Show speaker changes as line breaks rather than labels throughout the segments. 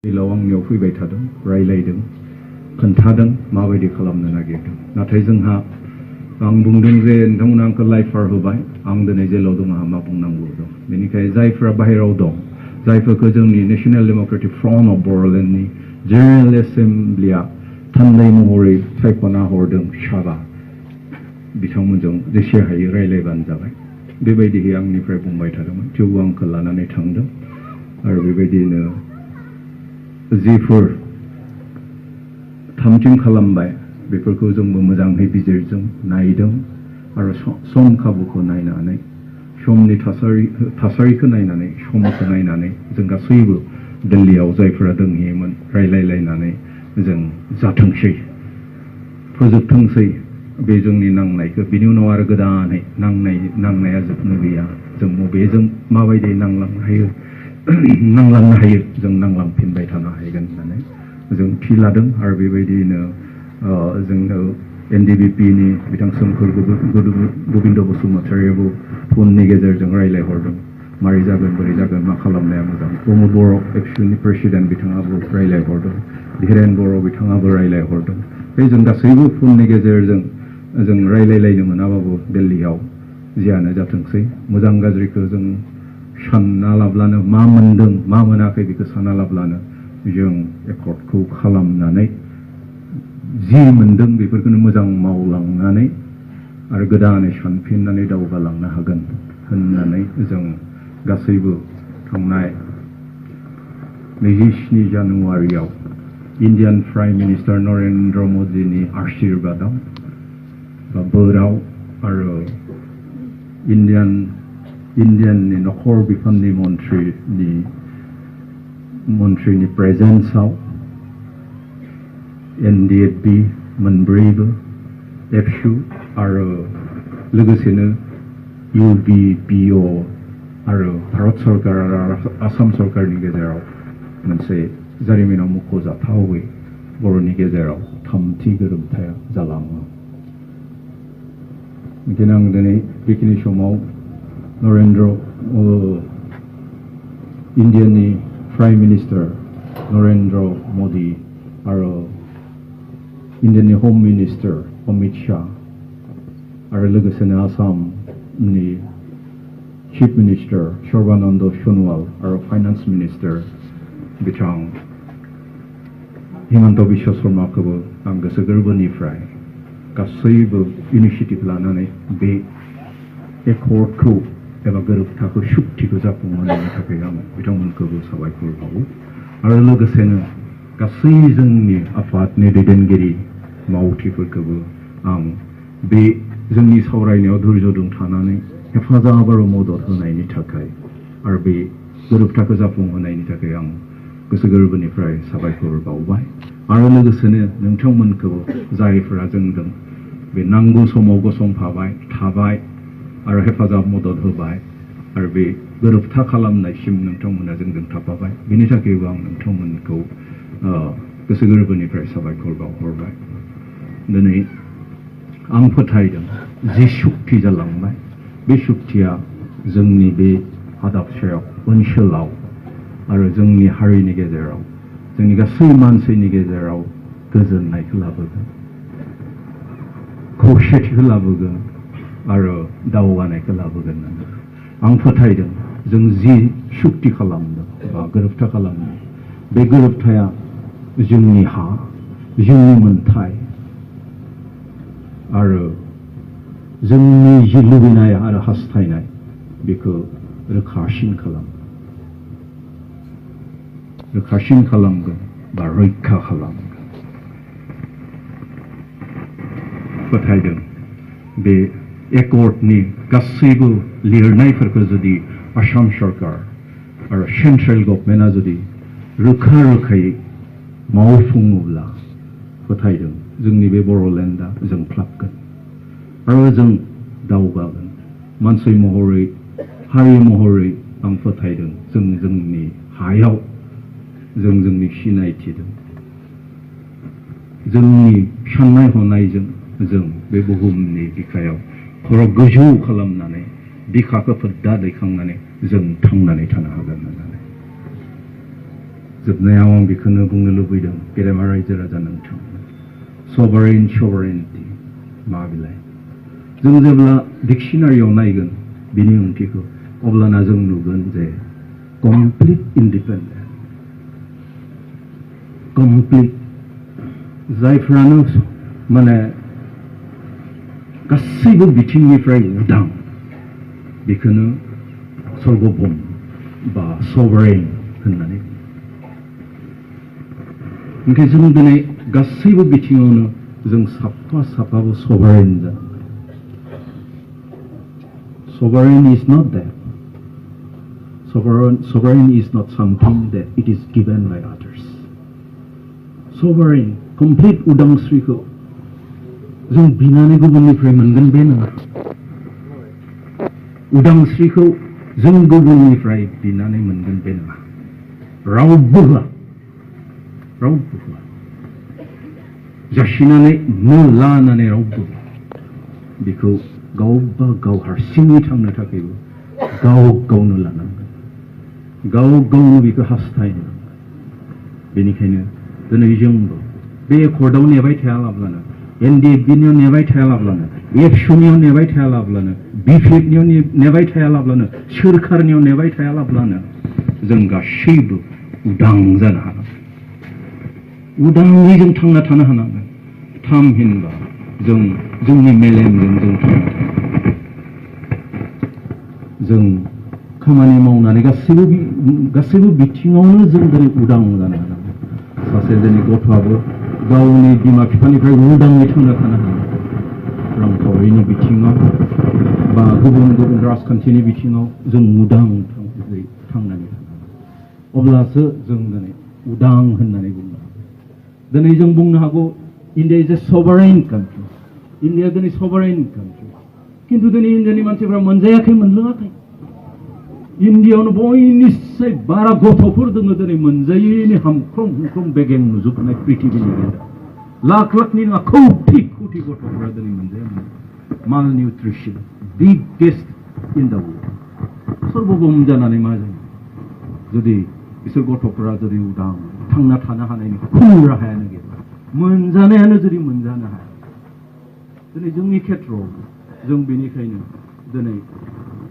आंनियाव फैबाय थादों रायलायदों खोन्थादों माबायदि खालामनो नागिरदों नाथाय जोंहा आं बुंदों जे नोंथांमोना आंखौ लाइफार होबाय आं दिनै जेलाव दं आंहा मा बुंनांगौ दं बेनिखायनो जायफोरा बाहेराव दं जायफोरखौ जोंनि नेशनेल डेम'क्रेटिक फ्रन्ट अफ बड'लेण्डनि जेनेरेल एसेम्ब्लिया थान्दै महरै सायख'ना हरदों साबा बिथांमोनजों जेसे हायो रायलायबानो जाबाय बेबायदिहै आंनिफ्राय बुंबाय थादोंमोन थेवबो आंखौ लानानै थांदों आरो बेबायदिनो जिफोर थामथिम खालामबाय बेफोरखौ जोंबो मोजाङै बिजिरजों नायदों आरो सम खाबुखौ नायनानै समनि थासारिखौ नायनानै समखौ नायनानै जों गासैबो दिल्लीयाव जायफोरा दोंहैयोमोन रायलायलायनानै जों जाथोंसै फोजोबथोंसै बे जोंनि नांनायखौ बिनि उनाव आरो गोदानै नांनाया जोबनो गैया जों बबेजों माबायदि नांलांनो हायो जों नांलांफिनबाय थानो हागोन होननानै जों थि लादों आरो बेबायदिनो जोंनो एनडिबिपिनि बिथां सोमखोर गोबिन्द बसुमतारियाबो फननि गेजेरजों रायलायहरदों मारै जागोन बोरै जागोन मा खालामनाया मोजां प्रमद बर' एबसुनि प्रेसिडेन्ट बिथाङाबो रायलायहरदों धीरेन बर' बिथाङाबो रायलायहरदों बे जों गासैबो फननि गेजेरजों जों रायलायलायनो मोनाबाबो दिल्लीयाव जियानो जाथोंसै मोजां गाज्रिखौ जों सानना लाब्लानो मा मोनदों मा मोनाखै बेखौ सानना लाब्लानो जों एकर्डखौ खालामनानै जि मोनदों बेफोरखौनो मोजां मावलांनानै आरो गोदानै सानफिननानै दावगालांनो हागोन होननानै जों गासैबो थांनाय 27 जानुवारियाव इन्डियान प्राइम मिनिस्टार नरेन्द्र मदिनि आशीर्बादाव बा बोराव आरो इन्डियाननि नखर बिफाननि मन्थ्रिनि प्रेजेन्सआव एनडिएफबि मोनब्रैबो एबसु आरो लोगोसेनो इउबिपिअ आरो भारत सरकार आरो आसाम सरकारनि गेजेराव मोनसे जारिमिनाव मख'जाथावै बर'नि गेजेराव थामथि गोरोबथाया जालाङो बेखायनो आं दिनै बेखिनि समाव इन्डियानि प्राइम मिनिस्टार नरेन्द्र मदि आरो इन्डियानि हम मिनिस्टार अमित शाह आरो लोगोसेनो आसामनि चिफ मिनिस्टार सर्बानन्द सन'वाल आरो फाइनान्स मिनिस्टार बिथां हिमन्त बिश्व शर्माखौबो आं गोसो गोरबोनिफ्राय गासैबो इनिसियेटिभ लानानै बे एकर्डखौ एबा गोरोबथाखौ सुक्तिखौ जाफुंहोनायनि थाखाय आं बिथांमोनखौबो साबायखर बावो आरो लोगोसेनो गासै जोंनि आफादनि दैदेनगिरि मावथिफोरखौबो आं बे जोंनि सावरायनायाव धैर्यजों थानानै हेफाजाब आरो मदद होनायनि थाखाय आरो बे गोरोबथाखौ जाफुंहोनायनि थाखाय आं गोसो गोरबोनिफ्राय साबायखर बावबाय आरो लोगोसेनो नोंथांमोनखौ जायफोरा जोंजों बे नांगौ समाव गसंफाबाय थाबाय आरो हेफाजाब मदद होबाय आरो बे गोरोबथा खालामनायसिम नोंथांमोना जोंजों थाफाबाय बिनि थाखायबो आं नोंथांमोनखौ गोसो गोरबोनिफ्राय साबायखर बावहरबाय दिनै आं फोथायदों जि सुक्ति जालांबाय बे सुक्तिया जोंनि बे हादाबसायाव ओनसोलाव आरो जोंनि हारिनि गेजेराव जोंनि गासै मानसिनि गेजेराव गोजोननायखौ लाबोगोन खौसेथिखौ लाबोगोन आरो दावगानायखौ लाबोगोन होननानै आं फोथायदों जों जि सुक्ति खालामदों बा गोरोबथा खालामदों बे गोरोबथाया जोंनि हा जोंनि मोन्थाय आरो जोंनि जि लुबैनाय आरो हास्थायनाय बेखौ रोखासिन खालामगोन बा रैखा खालामगोन फोथायदों बे एकर्डनि गासैबो लिरनायफोरखौ जुदि आसाम सरकार आरो सेन्ट्रेल गभर्नमेन्टआ जुदि रोखा रोखायै मावफुङोब्ला फोथायदों जोंनि बे बड'लेण्डआ जोंख्लाबगोन आरो जों दावगागोन मानसि महरै हारि महरै आं फोथायदों जों जोंनि हायाव जों जोंनि सिनायथि दं जोंनि साननाय हनायजों जों बे बुहुमनि बिखायाव खर' गोजौ खालामनानै बिखाखौ फोद्दा दैखांनानै जों थांनानै थानो हागोन होननानै जोबनायाव आं बेखौनो बुंनो लुबैदों गेदेमा रायजो राजा नोंथां sovereignty मा बिलाय जों जेब्ला डिक्शनारियाव नायगोन बिनि ओंथिखौ अब्लाना जों नुगोन जे complete independence complete जायफ्रानो माने गासैबो बिथिंनिफ्राय उदां बेखौनो सर्वभौम बा sovereign होननानै ओंखाय जों दिनै गासैबो बिथिङावनो जों साफाबो sovereign जानांगोन sovereign is not that sovereign is not something that it is given by others sovereign complete उदांस्रिखौ जों बिनानै गुबुननिफ्राय मोनगोन बे नङा उदांस्रिखौ जों गुबुननिफ्राय बिनानै मोनगोन बे नङा रावबो होआ जासिनानै लानानै रावबो बेखौ गावबा गाव हारसिङै थांनो थाखायबो गावनो लानांगोन गावनो बेखौ हास्थायनो बेनिखायनो दिनै जोंबो बे कर्टआव नेबाय थायालाब्लानो NDFBनियाव नेबाय थायालाब्लानो एबसुनियाव नेबाय थायालाब्लानो BPFनियाव नेबाय थायालाब्लानो सोरखारनियाव नेबाय थायालाब्लानो जों गासैबो उदां जानो हानांगोन उदाङै जों थांना थानो हानांगोन थामहिनबा जों जोंनि मेलेमजों जों थांना थानो जों खामानि मावनानै गासैबो बिथिङावनो जों दिनै उदां जानो हानांगोन सासे दिनै गथ'आबो गावनि बिमा बिफानिफ्राय उदाङै थांना थानो हानांगोन रांखावरिनि बिथिङाव बा गुबुन राजखान्थिनि बिथिङाव जों उदां थांनानै थानांगोन अब्लासो जों दिनै उदां होननानै बुंनो हागोन दिनै जों बुंनो हागौ India is a sovereign country India दिनै sovereign country खिन्थु दिनै इन्डियानि मानसिफ्रा मोनजायाखै मोनलोङाखै इन्डियायावनो बयनिख्रुइ बारा गथ'फोर दङ दिनै मोनजायैनि हामख्रम बेगें नुजोबनाय पृथिबीनि गेजेराव लाख-लाखनि नङा खौटि गथ'फोरा दिनै मोनजाया माल निउट्रिसन बिगेस्ट इन दा वर्ल्ड सर्वभौम जानानै मा जायो जुदि बिसोर गथ'फोरा जुदि उदां थांना थानो हानायनि खुनु राहायानो गैया मोनजानायानो जुदि मोनजानो हाया दिनै जोंनि खेत्रआव जों बेनिखायनो दिनै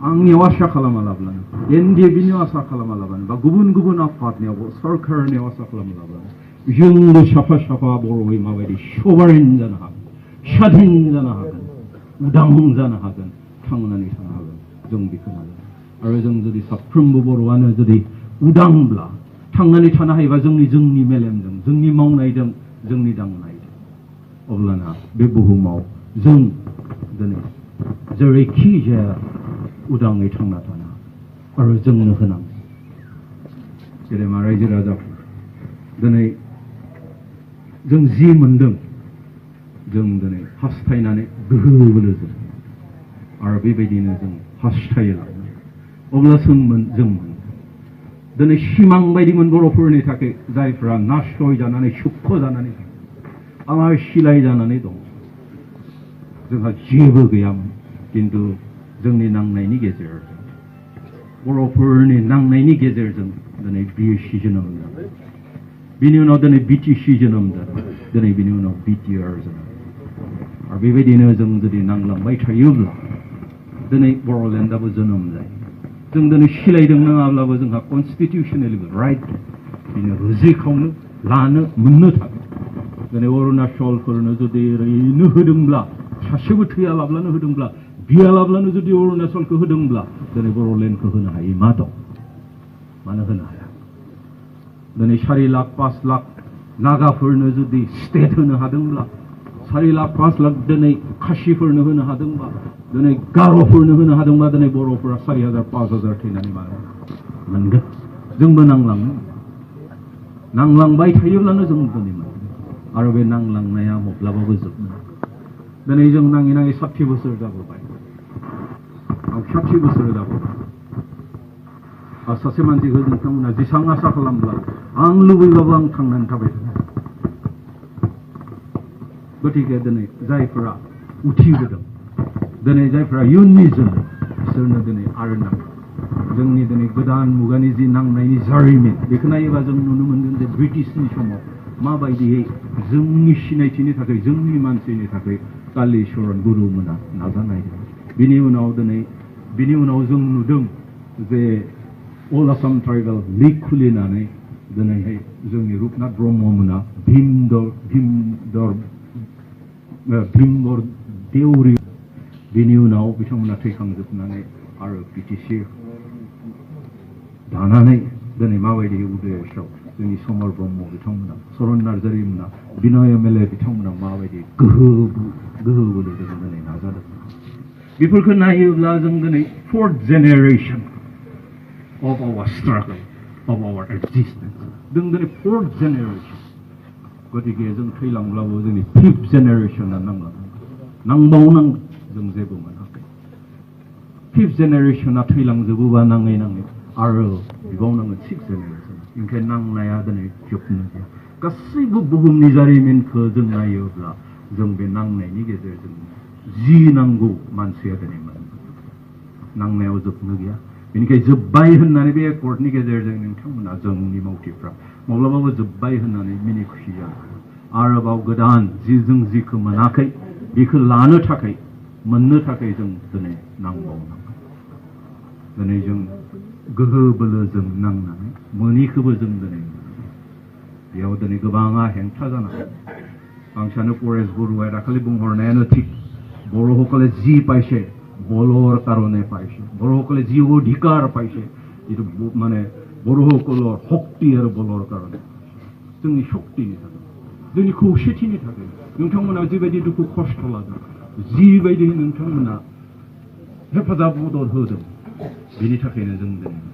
आंनियाव आसा खालामालाब्लानो NDFBनियाव आसा खालामालाब्लानो बा गुबुन आफादनियाव सरकारनियाव आसा खालामालाब्लानो जोंबो साफा बर'यै माबायदि sovereign जानो हागोन स्वाधीन जानो हागोन उदां जानो हागोन थांनानै थानो हागोन जों बेखौ नाजागोन आरो जों जुदि साफ्रोमबो बर'आनो जुदि उदांब्ला थांनानै थानो हायोबा जोंनि मेलेमजों जोंनि मावनायजों जोंनि दांनायजों अब्लाना बे बुहुमाव जों दिनै जेरैखि जाया उदाङै थांना थानो आरो जोंनो होनांगौ गेदेमा रायजो राजाफोर दिनै जों जि मोनदों जों दिनै हास्थायनानै गोहो बोलोजों आरो बेबायदिनो जों हास्थायो अब्लासो जों दिनै सिमां बायदिमोन बर'फोरनि थाखाय जायफ्रा नासय जानानै सुख जानानै आलाय सिलाय जानानै दं जोंहा जेबो गैयामोन खिन्थु जोंनि नांनायनि गेजेरजों बर'फोरनि नांनायनि गेजेरजों दिनै BSC जोनोम जादों बिनि उनाव दिनै BTC जोनोम जादों दिनै बिनि उनाव BTR जोनोम आरो बेबायदिनो जों जुदि नांलांबाय थायोब्ला दिनै बड'लेण्डआबो जोनोम जायो जों दिनै सिलायदों नङाब्लाबो जोंहा कनस्टिटिउसनेलि राइट बिनो रुजुखावनो लानो मोननो थागोन दिनै अरुणाचलफोरनो जुदि ओरैनो होदोंब्ला सासेबो थैयालाब्लानो होदोंब्ला गैयालाब्लानो जुदि अरुणाचलखौ होदोंब्ला दिनै बड'लेण्डखौ होनो हायै मा दं मानो होनो हाया दिनै 4 लाख 5 लाख नागाफोरनो जुदि स्टेट होनो हादोंब्ला 4 लाख 5 लाख दिनै खासिफोरनो होनो हादोंबा दिनै गार'फोरनो होनो हादोंबा दिनै बर'फोरा 4,000 5,000 थैनानै मानो मोनगोन जोंबो नांलांबाय थायोब्लानो जों दिनै मोनगोन आरो बे नांलांनाया माब्लाबाबो जोबनो दिनै जों नाङै 60 बोसोर जाबोबाय 60 बोसोर जाबोबाय आरो सासे मानसिखौ नोंथांमोना जेसेबां आसा खालामब्ला आं लुबैबाबो आं थांनानै थाबाय थानो गतिके दिनै जायफोरा उथिबोदों दिनै जायफोरा इयुननि जोलै बिसोरनो दिनै आरो नांगौ जोंनि दिनै गोदान मुगानि जि नांनायनि जारिमिन बेखौ नायोबा जों नुनो मोनगोन जे ब्रिटिशनि समाव माबायदियै जोंनि सिनायथिनि थाखाय जोंनि मानसिनि थाखाय कालिचरन गुरुमोना नाजानायदों बिनि उनाव जों नुदों जे अल आसाम ट्राइबेल लिग खुलिनानै दिनैहाय जोंनि रुपनाथ ब्रह्ममोना भीमबर देउरि बिनि उनाव बिथांमोना थैखांजोबनानै आरो बिटिसि दानानै दिनै माबायदि उदयआव जोंनि समर ब्रह्म बिथांमोना सरन नार्जारिमोना बिनय एमएलए बिथांमोना माबायदि गोहो बोलो जों दिनै नाजादों बेफोरखौ नायोब्ला जों दिनै fourth generation of our struggle, of our existence. जों दिनै फोर्थ जेनेरेशन गतिके जों थैलांब्लाबो जोंनि फिफ्थ जेनेरेशना नांबावनांगोन जों जेबो मोनाखै फिफ्थ जेनेरेशना थैलांजोबोबा नाङै आरो बिबावनांगोन सिक्स जेनेरेशन ओंखायनो नांनाया दिनै जोबनो गैया गासैबो बुहुमनि जारिमिनखौ जों नायोब्ला जों बे नांनायनि गेजेरजों जि नांगौ मानसिया दिनै मोनगोन नांनायाव जोबनो गैया बेनिखायनो जोब्बाय होननानै बे एकर्डनि गेजेरजों नोंथांमोना जोंनि मावथिफ्रा माब्लाबाबो जोब्बाय होननानै मिनि खुसि जानांगौ आरोबाव गोदान जों जिखौ मोनाखै बेखौ लानो थाखाय मोननो थाखाय जों दिनै नांबावनांगोन दिनै जों गोहो बोलोजों नांनानै मोनिखौबो जों दिनै बेयाव दिनै गोबाङा हेंथा जानांगौ आं सानो परेश बरुवाया दाखालि बुंहरनायानो थिग बर'সকলে যি পাইছে বলৰ কাৰণে পাইছে বড়োসকলে যি অধিকাৰ পাইছে এইটো মানে বড়োসকলৰ শক্তি আৰু বলৰ কাৰণে जोंनि शक्तिनि थाखाय जोंनि खौसेथिनि थाखाय नोंथांमोना जिबायदि दुखु खस्थ लादों जिबायदि नोंथांमोना हेफाजाब मदद होदों बेनि थाखायनो जों दिनै